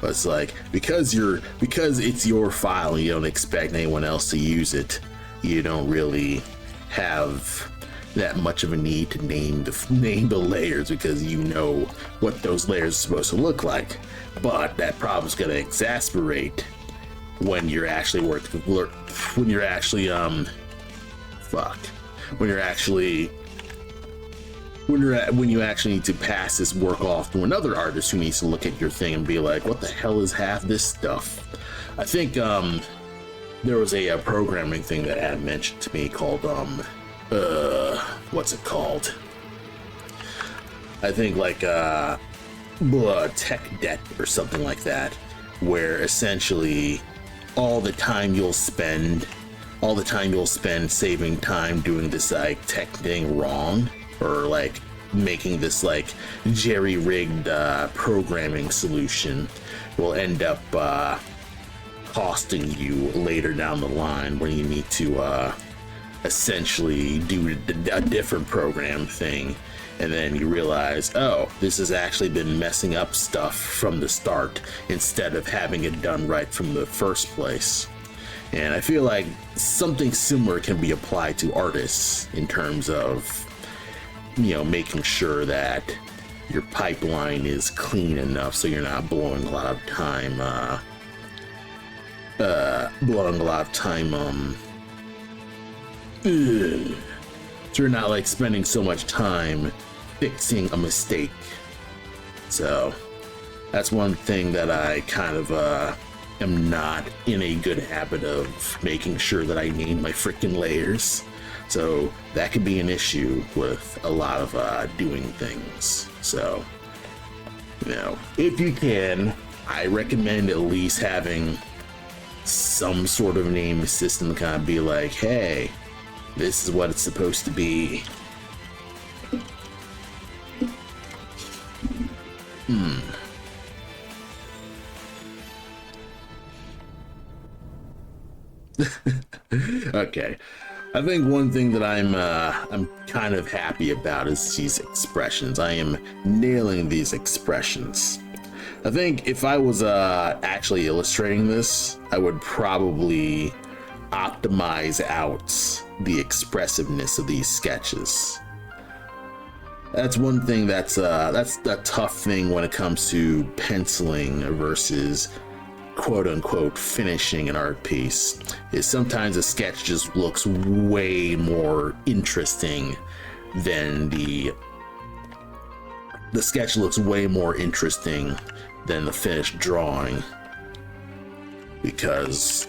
Speaker 1: But it's like because it's your file and you don't expect anyone else to use it, you don't really have that much of a need to name the layers, because you know what those layers are supposed to look like. But that problem's gonna exacerbate when you're actually when you actually need to pass this work off to another artist who needs to look at your thing and be like, what the hell is half this stuff? I think there was a programming thing that Adam mentioned to me called what's it called? I think like tech debt or something like that, where essentially all the time you'll spend saving time doing this like tech thing wrong, or like making this like jerry-rigged programming solution, will end up costing you later down the line when you need to essentially do a different program thing, and then you realize, oh, this has actually been messing up stuff from the start instead of having it done right from the first place. And I feel like something similar can be applied to artists in terms of, you know, making sure that your pipeline is clean enough so you're not blowing a lot of time so you're not like spending so much time fixing a mistake. So that's one thing that I kind of am not in a good habit of, making sure that I name my freaking layers. So that could be an issue with a lot of doing things. So, you know, if you can, I recommend at least having some sort of name system to kind of be like, hey, this is what it's supposed to be. Okay, I think one thing that I'm kind of happy about is these expressions. I am nailing these expressions. I think if I was actually illustrating this, I would probably optimize out the expressiveness of these sketches. That's one thing that's a tough thing when it comes to penciling versus quote unquote finishing an art piece, is sometimes a sketch just looks way more interesting than the sketch looks way more interesting than the finished drawing, because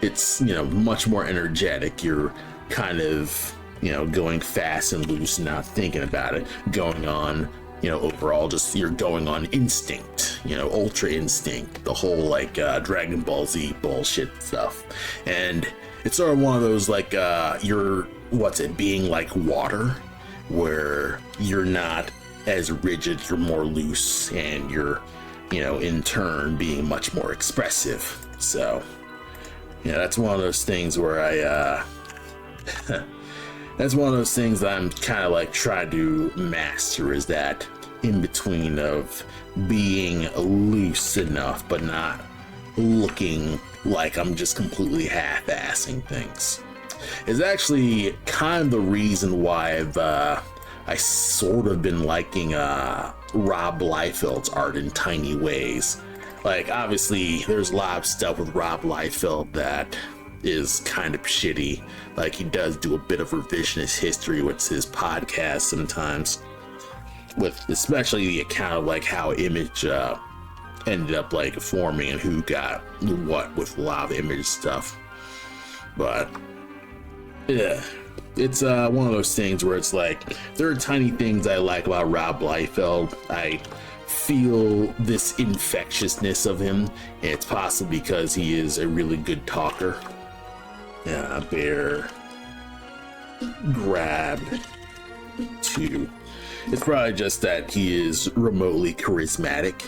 Speaker 1: it's, you know, much more energetic. You're kind of, you know, going fast and loose, not thinking about it, going on, you know, overall just you're going on instinct, you know, ultra instinct, the whole like Dragon Ball Z bullshit stuff. And it's sort of one of those like you're being like water, where you're not as rigid, you're more loose, and you're, you know, in turn being much more expressive. So yeah, that's one of those things where I that's one of those things that I'm kind of like trying to master, is that in between of being loose enough but not looking like I'm just completely half-assing things. Is actually kind of the reason why I sort of been liking Rob Liefeld's art in tiny ways. Like, obviously there's a lot of stuff with Rob Liefeld that is kind of shitty. Like, he does do a bit of revisionist history with his podcast sometimes, with especially the account of like how Image ended up like forming and who got what with a lot of Image stuff. But yeah, it's one of those things where it's like there are tiny things I like about Rob Liefeld. I feel this infectiousness of him, and it's possibly because he is a really good talker. Yeah, bear grab 2. It's probably just that he is remotely charismatic,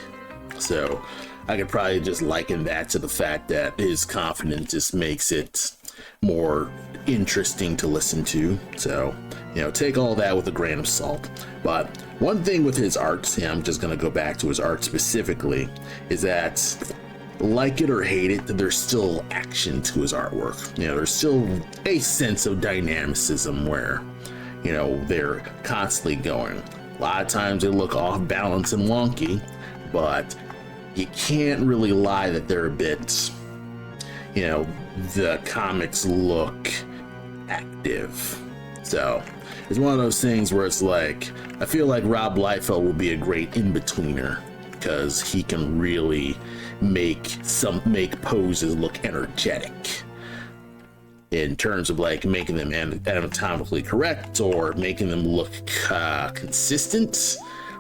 Speaker 1: so I could probably just liken that to the fact that his confidence just makes it more interesting to listen to. So, you know, take all that with a grain of salt. But one thing with his art, and I'm just going to go back to his art specifically, is that, like it or hate it, there's still action to his artwork. You know, there's still a sense of dynamicism where, you know, they're constantly going. A lot of times they look off balance and wonky, but you can't really lie that they're a bit, you know, the comics look active. So it's one of those things where it's like, I feel like Rob Liefeld will be a great in-betweener because he can really make poses look energetic in terms of like making them anatomically correct or making them look consistent.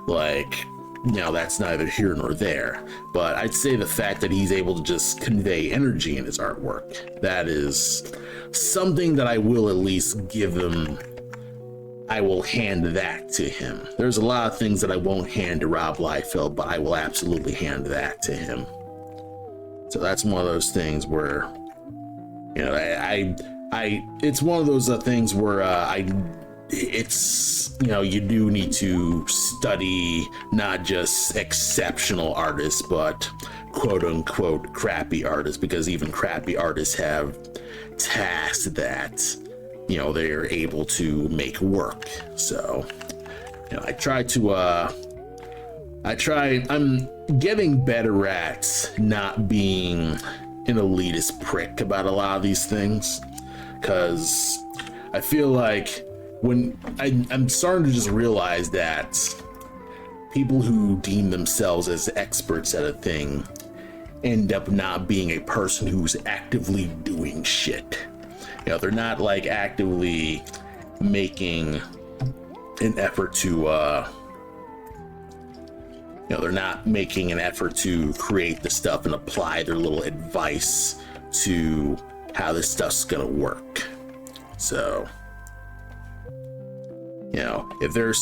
Speaker 1: Like, you know, that's neither here nor there, but I'd say the fact that he's able to just convey energy in his artwork, that is something that I will at least give him. I will hand that to him. There's a lot of things that I won't hand to Rob Liefeld, but I will absolutely hand that to him. So that's one of those things where, you know, it's one of those things where it's, you know, you do need to study not just exceptional artists, but quote unquote crappy artists, because even crappy artists have tasks that, you know, they're able to make work. So, you know, I'm getting better at not being an elitist prick about a lot of these things, because I feel like when I'm starting to just realize that people who deem themselves as experts at a thing end up not being a person who's actively doing shit. You know, they're not like actively making an effort to you know, they're not making an effort to create the stuff and apply their little advice to how this stuff's gonna work. So, you know, if there's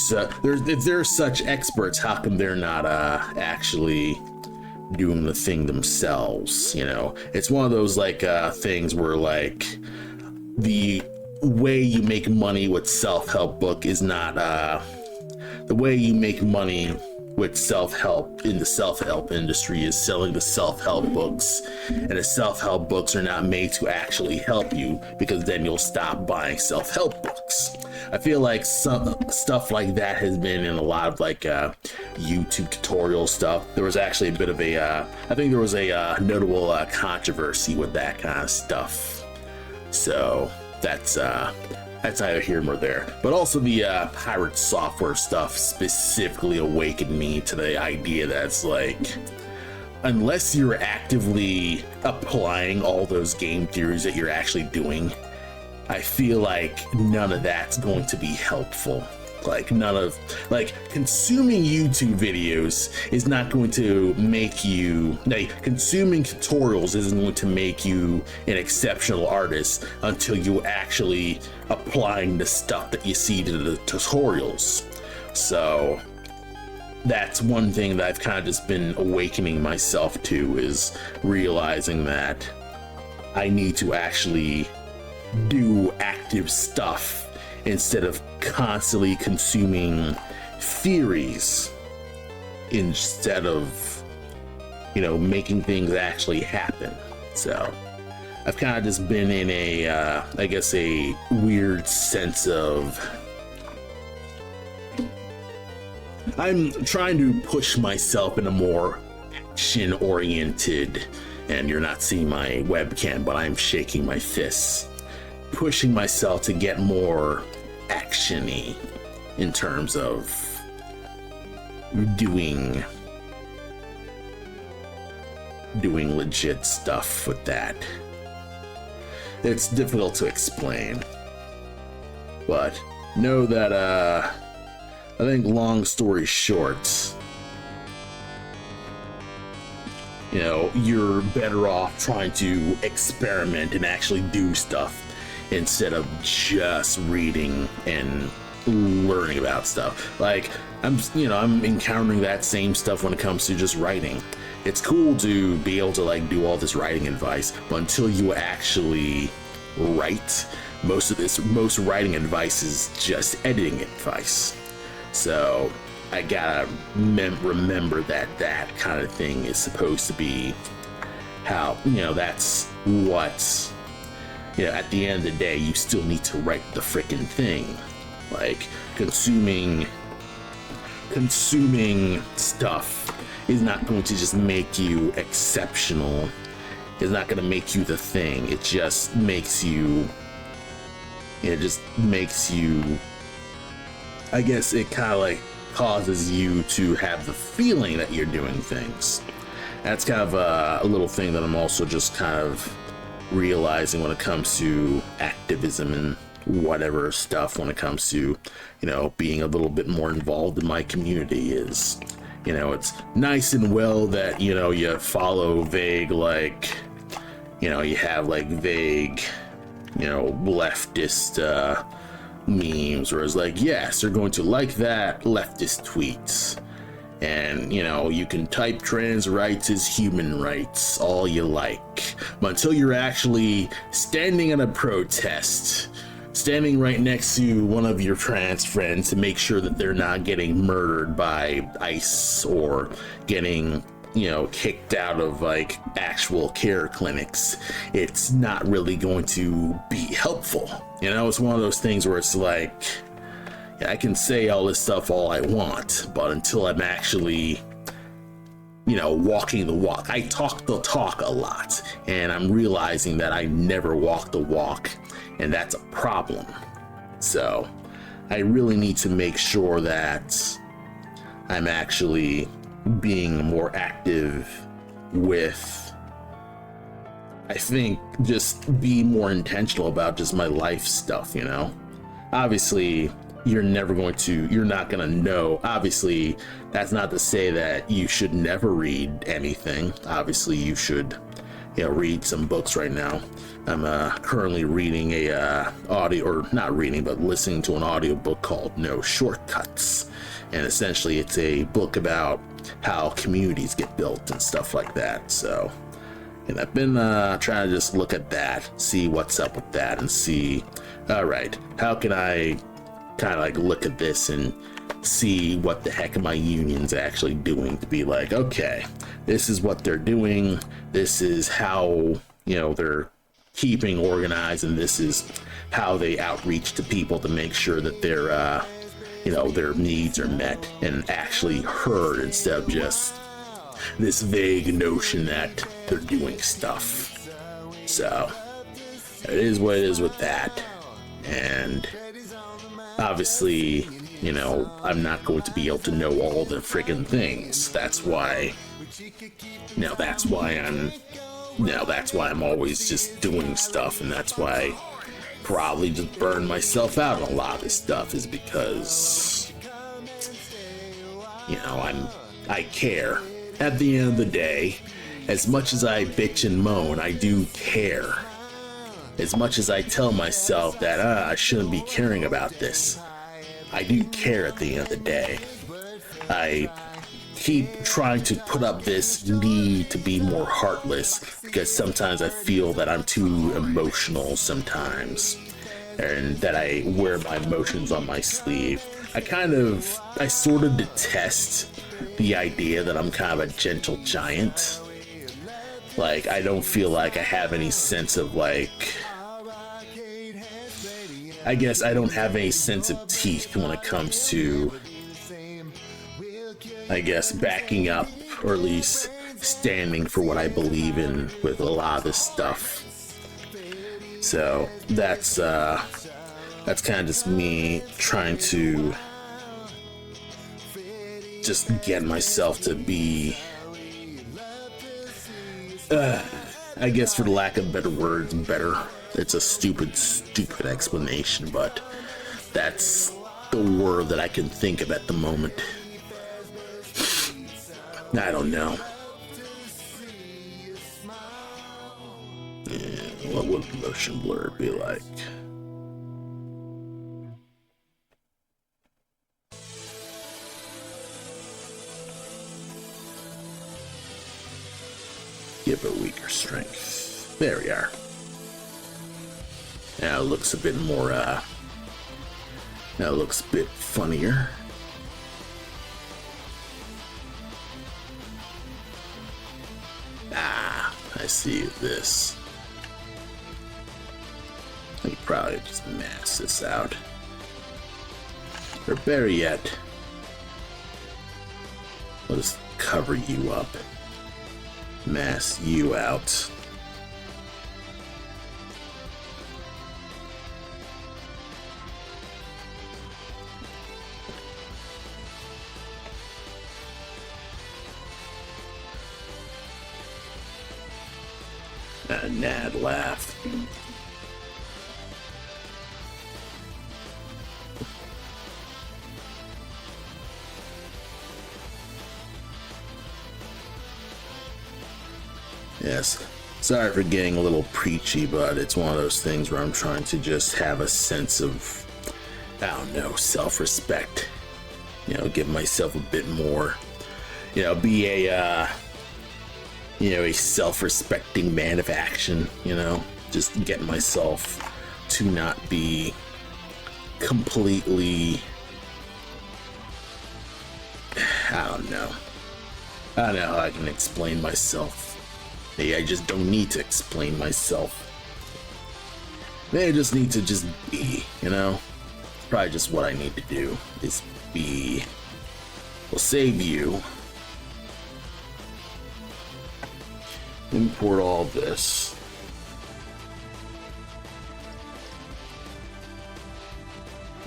Speaker 1: such experts, how come they're not actually doing the thing themselves? You know, it's one of those like things where like the way you make money with self-help book is not the way you make money with self-help in the self-help industry is selling the self-help books, and the self-help books are not made to actually help you, because then you'll stop buying self-help books. I feel like some stuff like that has been in a lot of like YouTube tutorial stuff. There was actually a bit of a I think there was a notable controversy with that kind of stuff. So that's neither here nor there. But also the pirate software stuff specifically awakened me to the idea that it's like, unless you're actively applying all those game theories that you're actually doing, I feel like none of that's going to be helpful. Like consuming YouTube videos is not going to make you, consuming tutorials isn't going to make you an exceptional artist until you actually applying the stuff that you see to the tutorials. So that's one thing that I've kind of just been awakening myself to, is realizing that I need to actually do active stuff instead of constantly consuming theories, instead of, you know, making things actually happen. So I've kind of just been in a I guess a weird sense of, I'm trying to push myself in a more action oriented, and you're not seeing my webcam, but I'm shaking my fists, pushing myself to get more actiony in terms of doing legit stuff with that. It's difficult to explain, but know that I think, long story short, you know, you're better off trying to experiment and actually do stuff instead of just reading and learning about stuff. Like, I'm encountering that same stuff when it comes to just writing. It's cool to be able to like do all this writing advice, but until you actually write, most writing advice is just editing advice. So I gotta remember that that kind of thing is supposed to be how, that's what, at the end of the day, you still need to write the frickin' thing. Like, consuming stuff is not going to just make you exceptional. It's not going to make you the thing. It just makes you, I guess it kind of like causes you to have the feeling that you're doing things. That's kind of a little thing that I'm also just kind of realizing when it comes to activism and whatever stuff, when it comes to, being a little bit more involved in my community is, it's nice and well that, you follow vague, like, you have like vague, leftist memes where it's like, yes, you're going to like that leftist tweets, and you can type trans rights as human rights all you like, but until you're actually standing in a protest, standing right next to one of your trans friends to make sure that they're not getting murdered by ICE or getting kicked out of like actual care clinics, it's not really going to be helpful. It's one of those things where it's like, I can say all this stuff all I want, but until I'm actually walking the walk. I talk the talk a lot, and I'm realizing that I never walk the walk, and that's a problem. So I really need to make sure that I'm actually being more active with, I think, just be more intentional about just my life stuff. Obviously you're not gonna know. Obviously, that's not to say that you should never read anything. Obviously you should read some books right now. I'm currently reading listening to an audiobook called No Shortcuts, and essentially it's a book about how communities get built and stuff like that. So, and I've been trying to just look at that, see what's up with that, and see, all right, how can I kind of like look at this and see what the heck my union's actually doing, to be like, okay, this is what they're doing, this is how they're keeping organized, and this is how they outreach to people to make sure that their needs are met and actually heard, instead of just this vague notion that they're doing stuff. So it is what it is with that. And obviously, I'm not going to be able to know all the friggin' things. That's why I'm always just doing stuff, and that's why I probably just burn myself out on a lot of this stuff, is because I care. At the end of the day, as much as I bitch and moan, I do care. As much as I tell myself that I shouldn't be caring about this, I do care at the end of the day. I keep trying to put up this need to be more heartless, because sometimes I feel that I'm too emotional sometimes, and that I wear my emotions on my sleeve. I sort of detest the idea that I'm kind of a gentle giant. Like, I don't feel like I have any sense of, like, I guess I don't have any sense of teeth when it comes to, I guess, backing up, or at least standing for what I believe in with a lot of this stuff. So that's kind of just me trying to just get myself to be, I guess for the lack of better words, better. It's a stupid explanation, but that's the word that I can think of at the moment. I don't know. Yeah, what would motion blur be like? Give a weaker strength. There we are. Now it looks a bit more, now it looks a bit funnier. Ah, I see this. I could probably just mask this out. Or better yet, I'll just cover you up. Mask you out. A Nad laugh. Yes. Sorry for getting a little preachy, but it's one of those things where I'm trying to just have a sense of, I don't know, self-respect. You know, give myself a bit more, you know, be a, you know, a self-respecting man of action, you know, just get myself to not be completely, I don't know how I can explain myself. Maybe I just don't need to explain myself. Maybe I just need to just be, you know? It's probably just what I need to do, is be. We'll save you. Import all this.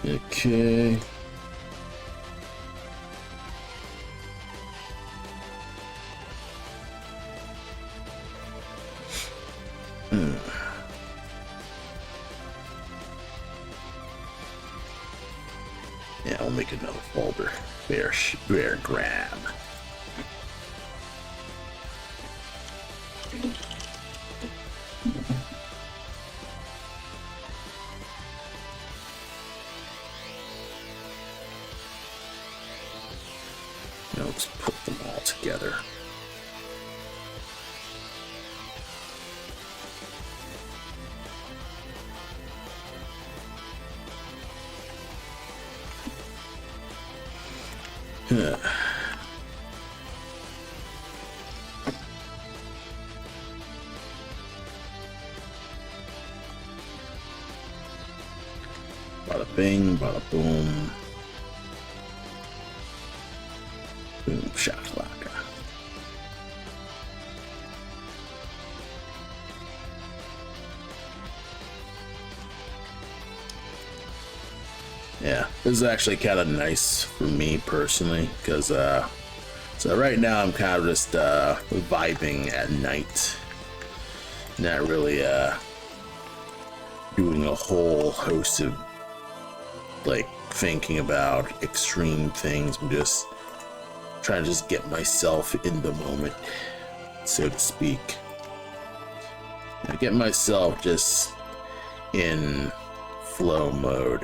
Speaker 1: Okay. Yeah, I'll make another folder. Bear grab. Now let's put them all together. Bada bing, bada boom. Boom shakalaka. Yeah, this is actually kind of nice for me personally, because so right now I'm kind of just vibing at night, not really doing a whole host of like thinking about extreme things. I'm just trying to just get myself in the moment, so to speak. I get myself just in flow mode.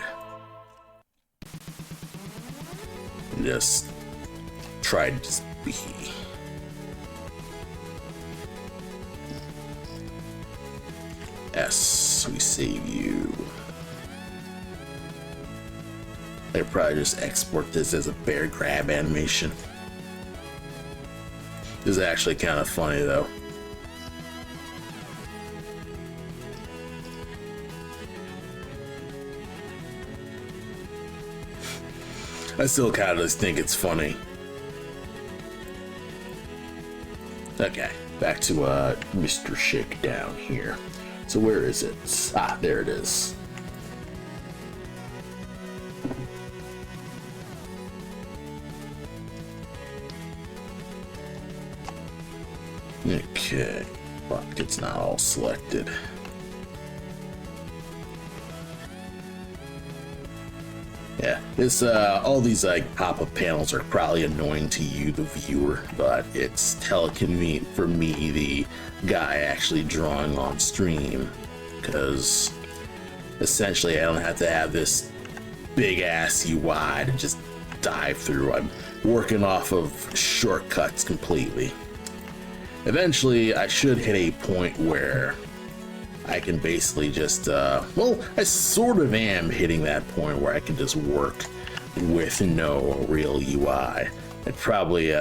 Speaker 1: And just try to just be. Yes, we save you. I'd probably just export this as a bear grab animation. This is actually kind of funny though. I still kind of just think it's funny. Okay, back to Mr. Shakedown here. So where is it? Ah, there it is. Okay, fuck, it's not all selected. Yeah, this all these like pop-up panels are probably annoying to you, the viewer, but it's teleconvenient for me, the guy actually drawing on stream, because essentially I don't have to have this big ass UI to just dive through. I'm working off of shortcuts completely. Eventually, I should hit a point where I can basically just, well, I sort of am hitting that point where I can just work with no real UI. I'd probably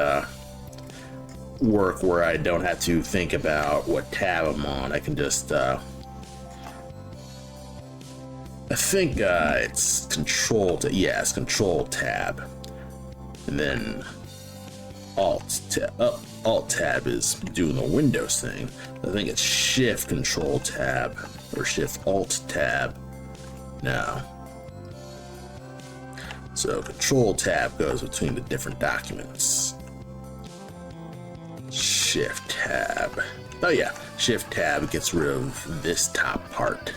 Speaker 1: work where I don't have to think about what tab I'm on. I can just, I think it's control, yeah, it's control tab. And then alt tab is doing the Windows thing. I think it's shift control tab or shift alt tab now. So control tab goes between the different documents. Shift tab. Oh yeah, shift tab gets rid of this top part.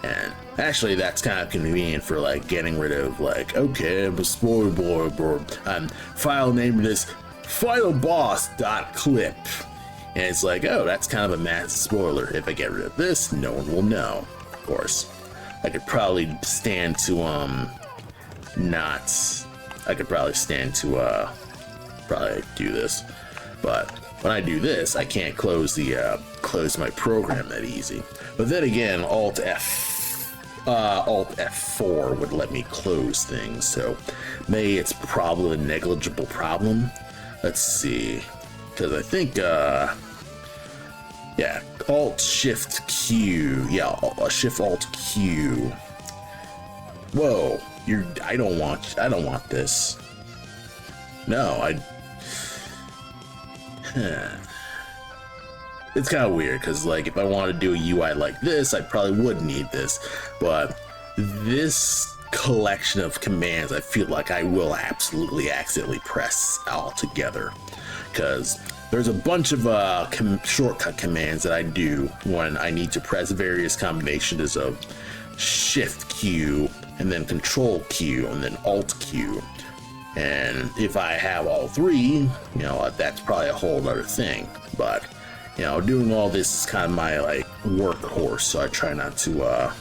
Speaker 1: And actually that's kind of convenient for like getting rid of like, okay, I'm a storyboard, I'm file name this finalboss.clip, and it's like, oh, that's kind of a massive spoiler. If I get rid of this, no one will know. Of course, I could probably stand to probably do this, but when I do this, I can't close the close my program that easy. But then again, Alt F4 would let me close things, so maybe it's probably a negligible problem. Let's see, because I think yeah, Alt Shift Q, yeah, Shift Alt Q. Whoa, I don't want this. No, it's kind of weird, because like if I want to do a UI like this, I probably would need this, but this collection of commands I feel like I will absolutely accidentally press all together, because there's a bunch of shortcut commands that I do when I need to press various combinations of Shift Q and then Control Q and then Alt Q. And if I have all three, you know, that's probably a whole other thing. But, you know, doing all this is kind of my, like, workhorse, so I try not to,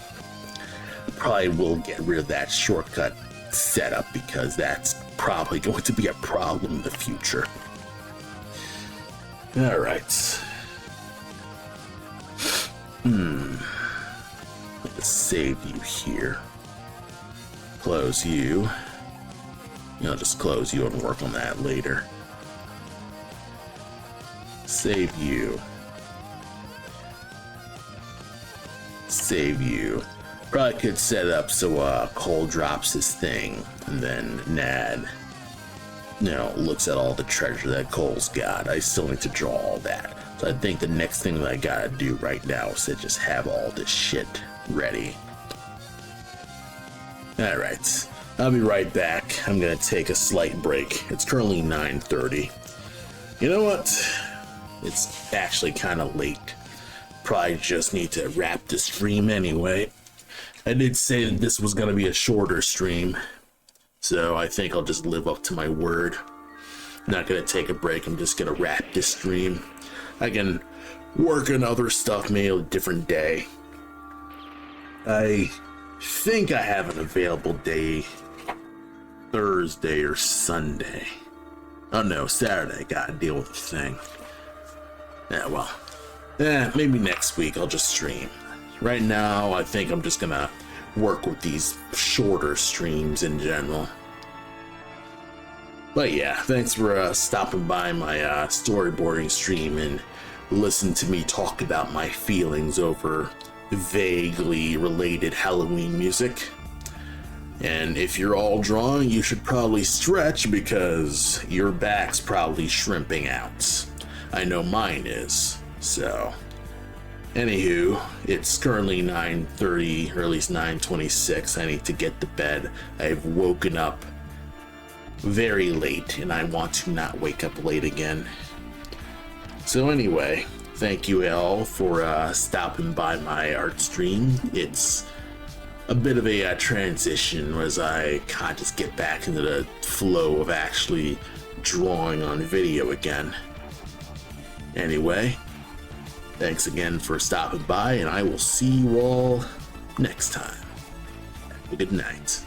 Speaker 1: probably will get rid of that shortcut setup, because that's probably going to be a problem in the future. Alright. Let's save you here. Close you. You know, just close you and work on that later. Save you. Save you. Probably could set it up so Cole drops his thing, and then Nad, you know, looks at all the treasure that Cole's got. I still need to draw all that. So I think the next thing that I gotta do right now is to just have all this shit ready. Alright. I'll be right back. I'm gonna take a slight break. It's currently 9:30. You know what? It's actually kind of late. Probably just need to wrap the stream anyway. I did say that this was gonna be a shorter stream, so I think I'll just live up to my word. Not gonna take a break. I'm just gonna wrap this stream. I can work on other stuff maybe a different day. I think I have an available day Thursday or Sunday. Oh no, Saturday. Gotta deal with the thing. Yeah, well. Maybe next week I'll just stream. Right now, I think I'm just gonna work with these shorter streams in general. But yeah, thanks for stopping by my storyboarding stream and listen to me talk about my feelings over vaguely related Halloween music. And if you're all drawing, you should probably stretch, because your back's probably shrimping out. I know mine is. So, anywho, it's currently 9:30, or at least 9:26. I need to get to bed. I've woken up very late, and I want to not wake up late again. So anyway, thank you all for stopping by my art stream. It's a bit of a transition as I can't just get back into the flow of actually drawing on video again. Anyway, thanks again for stopping by, and I will see you all next time. Have a good night.